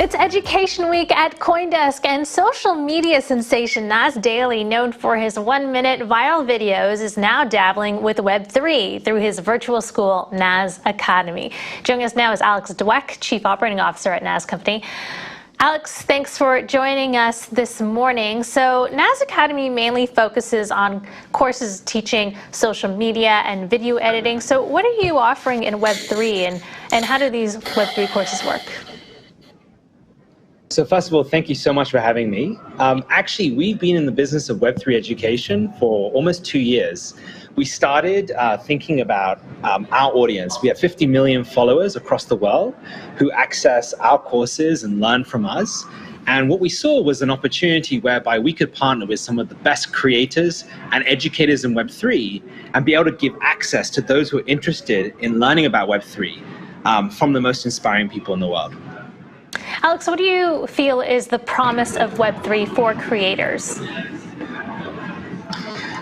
It's Education Week at CoinDesk, and social media sensation Nas Daily, known for his one-minute viral videos, is now dabbling with Web3 through his virtual school, Nas Academy. Joining us now is Alex Dweck, Chief Operating Officer at Nas Company. Alex, thanks for joining us this morning. So Nas Academy mainly focuses on courses teaching social media and video editing. So what are you offering in Web3, and how do these Web3 courses work? So first of all, thank you so much for having me. Actually, we've been in the business of Web3 education for almost 2 years. We started thinking about our audience. We have 50 million followers across the world who access our courses and learn from us. And what we saw was an opportunity whereby we could partner with some of the best creators and educators in Web3 and be able to give access to those who are interested in learning about Web3 from the most inspiring people in the world. Alex, what do you feel is the promise of Web3 for creators?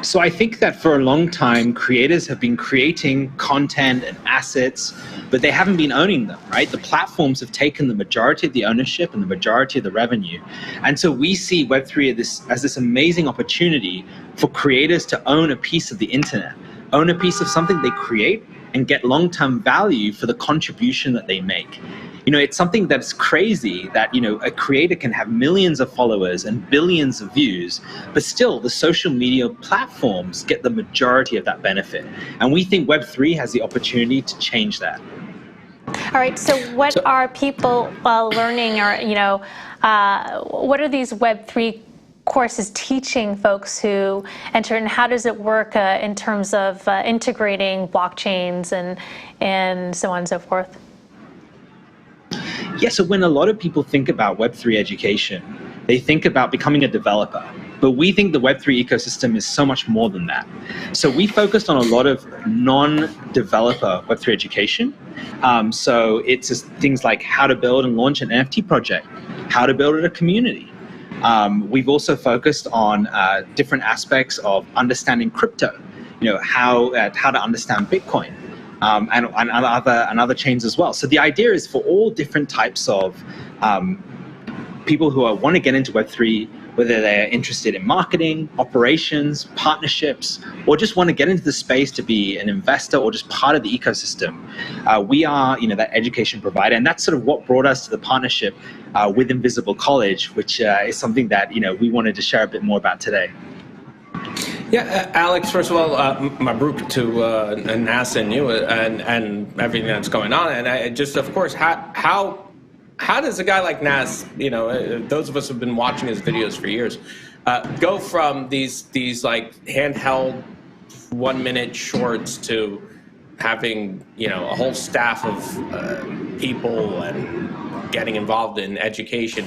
So I think that for a long time, creators have been creating content and assets, but they haven't been owning them, right? The platforms have taken the majority of the ownership and the majority of the revenue. And so we see Web3 as this amazing opportunity for creators to own a piece of the internet, own a piece of something they create, and get long-term value for the contribution that they make. You know, it's something that's crazy that, you know, a creator can have millions of followers and billions of views, but still the social media platforms get the majority of that benefit. And we think Web3 has the opportunity to change that. All right, so what are people learning, or, you know, what are these Web3 courses teaching folks who enter, and how does it work in terms of integrating blockchains and so on and so forth? Yeah, so when a lot of people think about Web3 education, they think about becoming a developer. But we think the Web3 ecosystem is so much more than that. So we focused on a lot of non-developer Web3 education. So it's just things like how to build and launch an NFT project, how to build a community. We've also focused on different aspects of understanding crypto, you know, how to understand Bitcoin. And other chains as well. So the idea is for all different types of people who want to get into Web3, whether they're interested in marketing, operations, partnerships, or just want to get into the space to be an investor or just part of the ecosystem. We are, you know, that education provider, and that's sort of what brought us to the partnership with Invisible College, which is something that, you know, we wanted to share a bit more about today. Yeah, Alex, first of all, Mabruk to NASA and you and everything that's going on. And I just, of course, how does a guy like Nas, you know, those of us who've been watching his videos for years, go from these like handheld 1-minute shorts to having, you know, a whole staff of people and getting involved in education?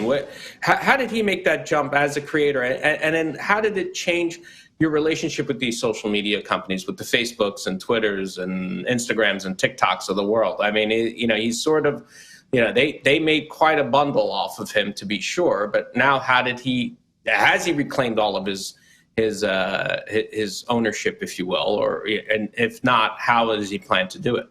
How did he make that jump as a creator? And then how did it change your relationship with these social media companies, with the Facebooks and Twitters and Instagrams and TikToks of the world? I mean, you know, he's sort of, you know, they made quite a bundle off of him, to be sure. But now, has he reclaimed all of his ownership, if you will, or, and if not, how does he plan to do it?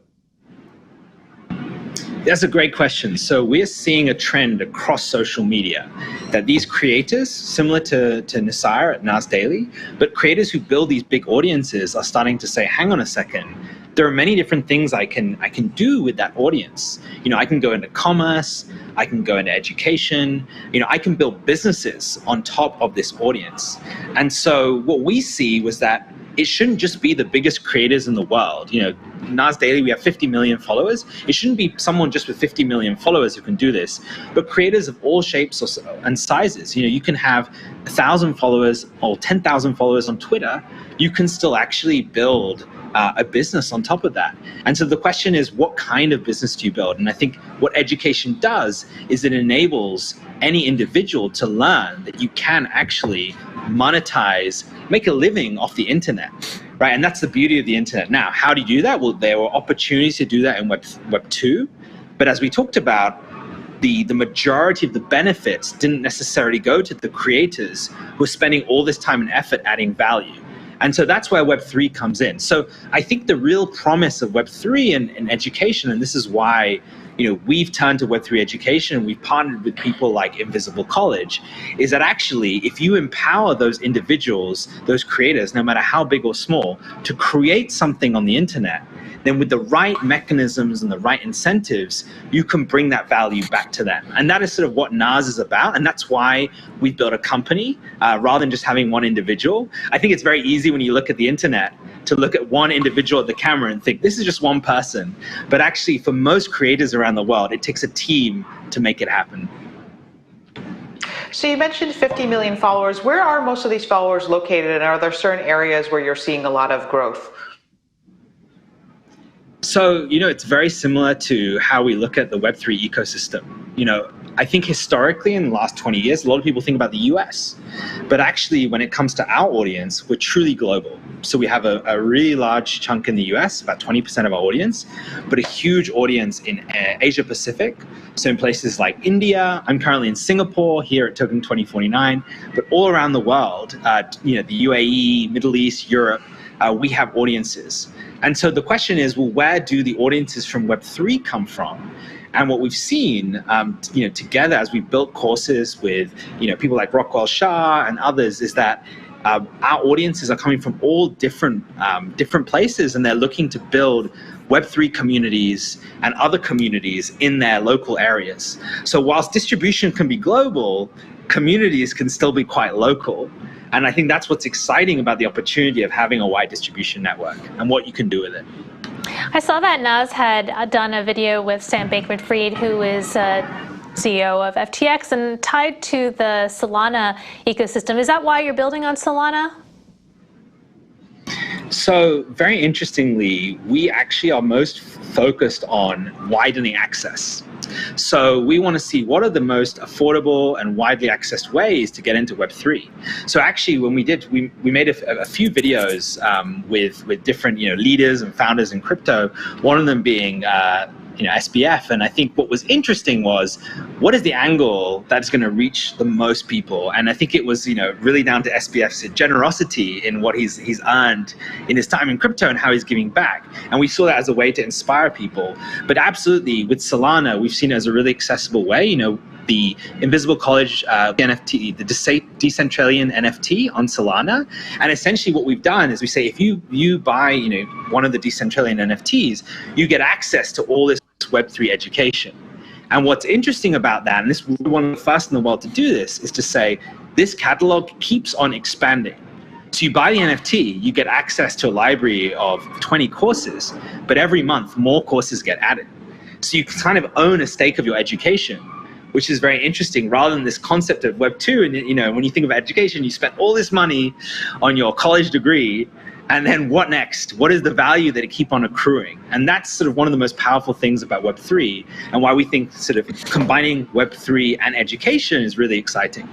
That's a great question. So we're seeing a trend across social media that these creators, similar to Nasir at Nas Daily, but creators who build these big audiences are starting to say, hang on a second, there are many different things I can do with that audience. You know, I can go into commerce, I can go into education, you know, I can build businesses on top of this audience. And so what we see was that it shouldn't just be the biggest creators in the world. You know, Nas Daily, we have 50 million followers. It shouldn't be someone just with 50 million followers who can do this, but creators of all shapes and sizes. You know, you can have 1,000 followers or 10,000 followers on Twitter. You can still actually build a business on top of that. And so the question is, what kind of business do you build? And I think what education does is it enables any individual to learn that you can actually monetize, make a living off the internet, right? And that's the beauty of the internet. Now, how do you do that? Well, there were opportunities to do that in Web 2, but as we talked about, the majority of the benefits didn't necessarily go to the creators who are spending all this time and effort adding value. And so that's where Web3 comes in. So I think the real promise of Web3 in education, and this is why we've turned to Web3 education, we've partnered with people like Invisible College, is that actually if you empower those individuals, those creators, no matter how big or small, to create something on the internet, then with the right mechanisms and the right incentives, you can bring that value back to them. And that is sort of what Nas is about. And that's why we built a company rather than just having one individual. I think it's very easy when you look at the internet to look at one individual at the camera and think this is just one person. But actually, for most creators around the world, it takes a team to make it happen. So you mentioned 50 million followers. Where are most of these followers located, and are there certain areas where you're seeing a lot of growth? So, it's very similar to how we look at the Web3 ecosystem. I think historically in the last 20 years, a lot of people think about the US. But actually, when it comes to our audience, we're truly global. So we have a really large chunk in the US, about 20% of our audience, but a huge audience in Asia Pacific. So in places like India, I'm currently in Singapore, here at Token 2049, but all around the world, the UAE, Middle East, Europe, we have audiences. And so the question is, well, where do the audiences from Web3 come from? And what we've seen, together as we built courses with, people like Rockwell Shah and others, is that our audiences are coming from all different places, and they're looking to build Web3 communities and other communities in their local areas. So whilst distribution can be global, communities can still be quite local. And I think that's what's exciting about the opportunity of having a wide distribution network and what you can do with it. I saw that Nas had done a video with Sam Bankman-Fried, who is CEO of FTX and tied to the Solana ecosystem. Is that why you're building on Solana? So very interestingly, we actually are most focused on widening access. So we want to see what are the most affordable and widely accessed ways to get into Web3. So actually, when we made a few videos with different leaders and founders in crypto. One of them being SBF, and I think what was interesting was what is the angle that's going to reach the most people. And I think it was really down to SBF's generosity in what he's earned in his time in crypto and how he's giving back. And we saw that as a way to inspire people. But absolutely, with Solana, we've seen it as a really accessible way. The Invisible College NFT, the Decentralia NFT on Solana. And essentially what we've done is we say, if you buy one of the Decentralia NFTs, you get access to all this Web3 education. And what's interesting about that, and this is one of the first in the world to do this, is to say this catalog keeps on expanding. So you buy the NFT, you get access to a library of 20 courses, but every month more courses get added. So you kind of own a stake of your education, which is very interesting, rather than this concept of Web2. And when you think of education, you spend all this money on your college degree, and then what next? What is the value that it keep on accruing? And that's sort of one of the most powerful things about Web3, and why we think sort of combining Web3 and education is really exciting.